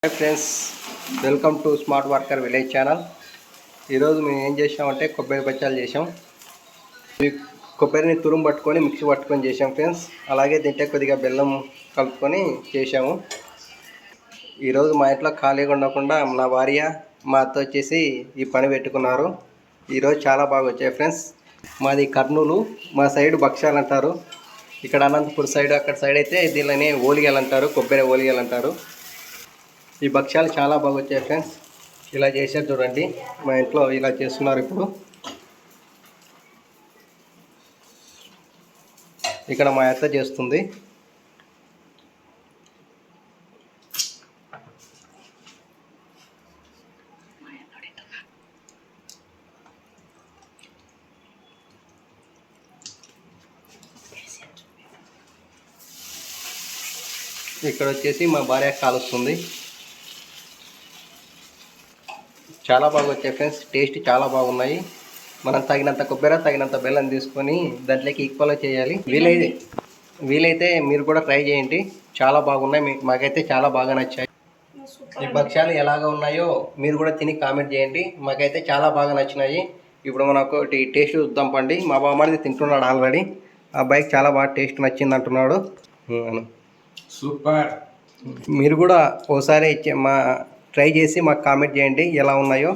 Hi friends, welcome to smart worker village channel. ఈరోజు మేము ఏం చేసామంటే కొబ్బరి బచ్చాలు చేసాం. కొబ్బరిని తురుము పట్టుకొని మిక్సీ పట్టుకొని చేసాం ఫ్రెండ్స్. అలాగే దీంట్లో కొద్దిగా బెల్లం కలుపుకొని చేసాము. ఈరోజు మా ఇంట్లో ఖాళీగా ఉండకుండా నా భార్య మా అత్త వచ్చేసి ఈ పని పెట్టుకున్నారు. ఈరోజు చాలా బాగా వచ్చాయి ఫ్రెండ్స్. మాది కర్నూలు, మా సైడ్ భక్ష్యాలు అంటారు. ఇక్కడ అనంతపూర్ సైడ్ అక్కడ సైడ్ అయితే దీనిని ఓలిగలు అంటారు, కొబ్బరి ఓలిగలు అంటారు. ఈ భక్ష్యాలు చాలా బాగా వచ్చాయి ఫ్రెండ్స్. ఇలా చేశారు చూడండి, మా ఇంట్లో ఇలా చేస్తున్నారు. ఇప్పుడు ఇక్కడ మా అత్త చేస్తుంది. ఇక్కడ వచ్చేసి మా భార్య కాలుస్తుంది. చాలా బాగా వచ్చాయి ఫ్రెండ్స్, టేస్ట్ చాలా బాగున్నాయి. మనం తగినంత కొబ్బరి తగినంత బెల్లం తీసుకొని దాంట్లోకి ఈక్వల్గా చేయాలి. వీలైతే మీరు కూడా ట్రై చేయండి, చాలా బాగున్నాయి. మాకైతే చాలా బాగా నచ్చాయి. ఈ భక్ష్యాలు ఎలాగ ఉన్నాయో మీరు కూడా తిని కామెంట్ చేయండి. మాకైతే చాలా బాగా నచ్చినాయి. ఇప్పుడు మనం ఒకటి టేస్ట్ చూద్దాం పండి. మా బామ్మడిది తింటున్నాడు ఆల్రెడీ. ఆ అబ్బాయికి చాలా బాగా టేస్ట్ నచ్చింది అంటున్నాడు. సూపర్. మీరు కూడా ఓసారి ట్రై చేసి మాకు కామెంట్ చేయండి ఎలా ఉన్నాయో.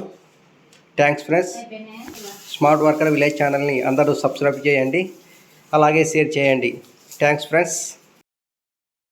Thanks friends. Smart worker village ఛానల్ని అందరూ సబ్స్క్రైబ్ చేయండి, అలాగే షేర్ చేయండి. Thanks friends.